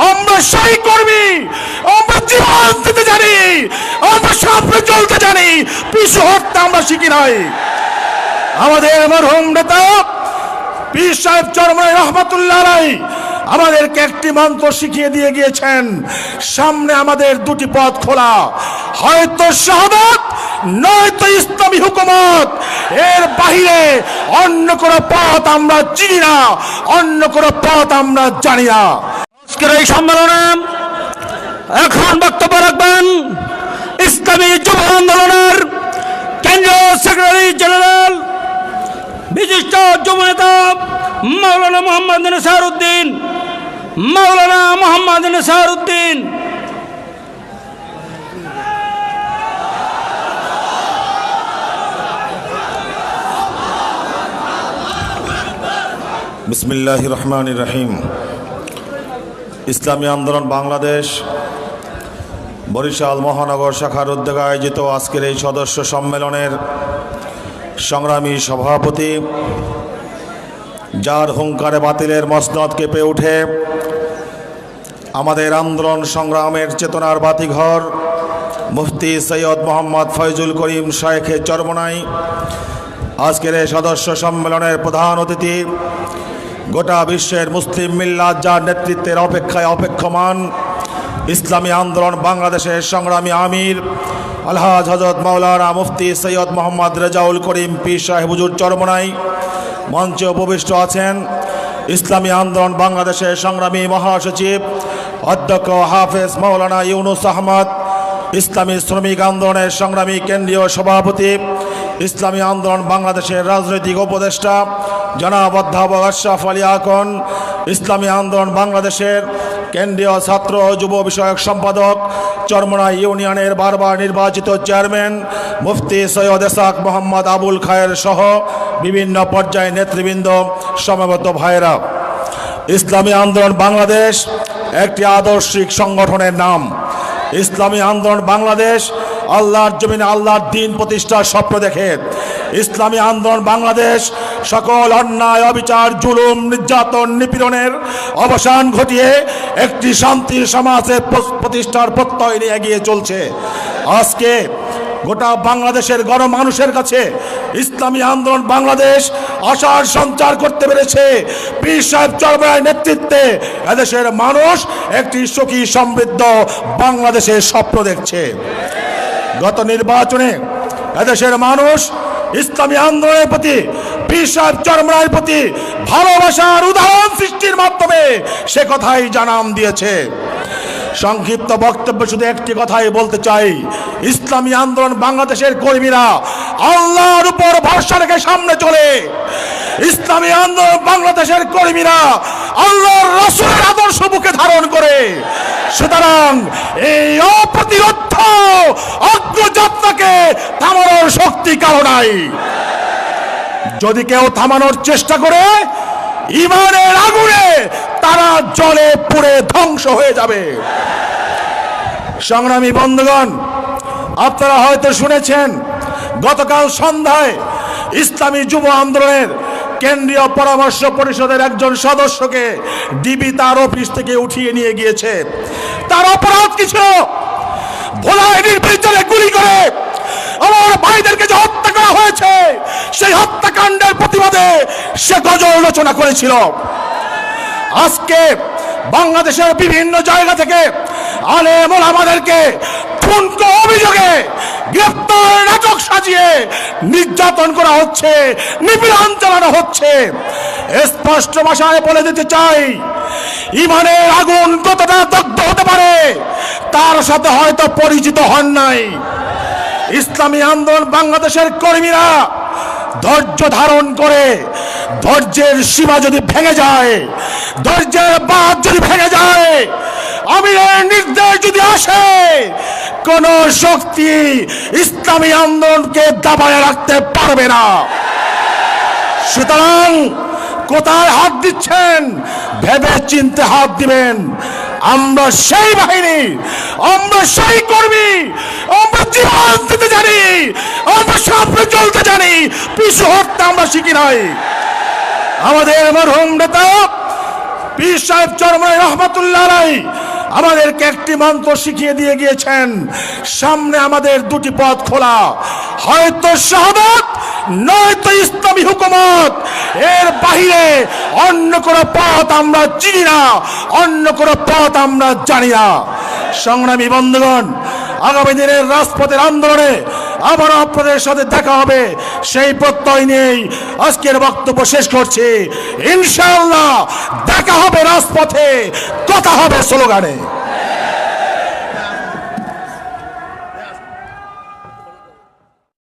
আমরা সেই কর্মী, আমরা জীবন দিতে জানি, আমরা সামনে চলতে জানি, পিছু হটতে আমরা শিখি নাই। আমাদের মরহুম নেতা পীর সাহেব চরমনাই রহমাতুল্লাহ আলাইহি আমাদেরকে একটি মন্ত্র শিখিয়ে দিয়ে গিয়েছেন, সামনে আমাদের দুটি পথ খোলা, হয়তো শাহাদাত নয়তো ইসলামী হুকুমত, এর বাহিরে অন্য কোনো পথ আমরা চিনি না, অন্য কোনো পথ আমরা জানি না। আজকের এই সম্মেলনে এখন বক্তব্য রাখবেন ইসলামী যুব আন্দোলনের কেন্দ্রীয় সেক্রেটারি জেনারেল বিশিষ্ট যুব নেতা মাওলানা মোহাম্মদ নেসার উদ্দিন। মাওলানা মোহাম্মদ নেসার উদ্দিন। বিসমিল্লাহির রহমানির রহিম। ইসলামী আন্দোলন বাংলাদেশ বরিশাল মহানগর শাখার উদ্যোগে আয়োজিত আজকের এই সদস্য সম্মেলনের সংগ্রামী সভাপতি, যার হুঙ্কারে বাতিলের মসনদ কেঁপে উঠে আমাদের আন্দোলন সংগ্রামের চেতনার বাতিঘর মুফতি সৈয়দ মোহাম্মদ ফয়জুল করিম শায়েখে চরমনাই, আজকের এই সদস্য সম্মেলনের প্রধান অতিথি, গোটা বিশ্বের মুসলিম মিল্লাত যার নেতৃত্বের অপেক্ষায় অপেক্ষমান ইসলামী আন্দোলন বাংলাদেশের সংগ্রামী আমির আলহাজ হযরত মাওলানা মুফতি সৈয়দ মোহাম্মদ রেজাউল করিম পীর সাহেব হুজুর চরমনাই, মঞ্চে উপবিষ্ট আছেন ইসলামী আন্দোলন বাংলাদেশের সংগ্রামী মহাসচিব অধ্যক্ষ হাফেজ মাওলানা ইউনুস আহমদ, ইসলামী শ্রমিক আন্দোলনের সংগ্রামী কেন্দ্রীয় সভাপতি, ইসলামী আন্দোলন বাংলাদেশের রাজনৈতিক উপদেষ্টা জনাব অধ্যাপক আশরাফ আলী আকন, ইসলামী আন্দোলন বাংলাদেশের কেন্দ্রীয় ছাত্র ও যুব বিষয়ক সম্পাদক, চরমনাই ইউনিয়নের বারবার নির্বাচিত চেয়ারম্যান মুফতি সৈয়দ ইসহাক মোহাম্মদ আবুল খায়ের সহ বিভিন্ন পর্যায়ে নেতৃবৃন্দ, সমবেত ভাইয়েরা, ইসলামী আন্দোলন বাংলাদেশ একটি আদর্শিক সংগঠনের নাম। ইসলামী আন্দোলন বাংলাদেশ আল্লাহর জমিনে আল্লাহর দ্বীন প্রতিষ্ঠার স্বপ্ন দেখে। ইসলামী আন্দোলন বাংলাদেশ সকল অন্যায়, অবিচার, জুলুম, নির্যাতন, নিপীড়নের অবসান ঘটিয়ে একটি শান্তির সমাজের প্রতিষ্ঠার প্রত্যয় নিয়ে এগিয়ে চলছে। আজকে গোটা বাংলাদেশের গণমানুষের কাছে ইসলামী আন্দোলন বাংলাদেশ আশার সঞ্চার করতে পেরেছে। পীর সাহেব চরমনাইয়ের নেতৃত্বে এদেশের মানুষ একটি সুখী সমৃদ্ধ বাংলাদেশের স্বপ্ন দেখছে। গত নির্বাচনে এদেশের মানুষ ইসলামী আন্দোলনের প্রতি, পীর সাহেব চরমনাইয়ের প্রতি ভালোবাসার উদাহরণ সৃষ্টির মাধ্যমে সে কথাই জানান দিয়েছে। সংক্ষিপ্ত বক্তব্য শুধু একটি কথাই বলতে চাই, ইসলামী আন্দোলন বাংলাদেশের কর্মীরা আল্লাহর উপর ভরসা রেখে সামনে চলে। ইসলামী আন্দোলন বাংলাদেশের কর্মীরা আল্লাহর রাসূলের আদর্শ বুকে ধারণ করে। সুতরাং এই অপ্রতিরোধ্য অগ্রযাত্রাকে থামানোর শক্তি কারো নাই। যদি কেউ থামানোর চেষ্টা করে, ঈমানের আগুনে তারা জ্বলে পুড়ে ধ্বংস হয়ে যাবে। সংগ্রামী বন্ধুগণ, আপনারা হয়তো শুনেছেন গতকাল সন্ধ্যায় ইসলামী যুব আন্দোলনের কেন্দ্রীয় পরামর্শ পরিষদের একজন সদস্যকে ডিবি তার অফিস থেকে উঠিয়ে নিয়ে গিয়েছে। তার অপরাধ কি ছিল? ভোলায় নির্বিচারে গুলি করে আমার ভাইদেরকে যে হত্যা করা হয়েছে, সেই হত্যাকাণ্ডের প্রতিবাদে সে গজল রচনা করেছিল। আজকে বাংলাদেশের বিভিন্ন জায়গা থেকে আলেম ওলামাদেরকে ঠুনকো অভিযোগে গ্রেফতার নাটক সাজিয়ে নির্যাতন করা হচ্ছে, নিপীড়ন চালানো হচ্ছে। স্পষ্ট ভাষায় বলে দিতে চাই, ঈমানের আগুন কতটা দগ্ধ হতে পারে তার সাথে হয়তো পরিচিত হন নাই। ইসলামী আন্দোলন বাংলাদেশের কর্মীরা ধৈর্য ধারণ করে, ধৈর্যের সীমা যদি ভেঙে যায়, ধৈর্যের বাঁধ যদি ভেঙে যায়, আমিরের নির্দেশ যদি আসে, কোন শক্তি ইসলামী আন্দোলনকে দাবায় রাখতে পারবে না। সুতরাং কোথায় হাত দিচ্ছেন ভেবে চিনতে হাত দিবেন। আমরা সেই বাহিনী, আমরা সেই কর্মী, আমরা জীবন দিতে জানি, আমরা সামনে চলতে জানি, পিছু হটতে আমরা শিখি নাই। আমাদের মরহুম নেতা পীর সাহেব চরমনাই রহমাতুল্লাহ আলাইহি আমাদেরকে একটি মন্ত্র শিখিয়ে দিয়ে গিয়েছেন, সামনে আমাদের দুটি পথ খোলা, হয়তো শাহাদাত নয়তো ইসলামী হুকুমত। এর বাহিরে অন্য কোনো পথ আমরা চিনি না, অন্য কোনো পথ আমরা জানি না। সংগ্রামী বন্ধুগণ, আগামী দিনের রাজপথের আন্দোলনে আবার আপনাদের সাথে দেখা হবে, সেই প্রত্যয় নিয়েই আজকের বক্তব্য শেষ করছি। ইনশাআল্লাহ দেখা হবে রাজপথে, কথা হবে স্লোগানে।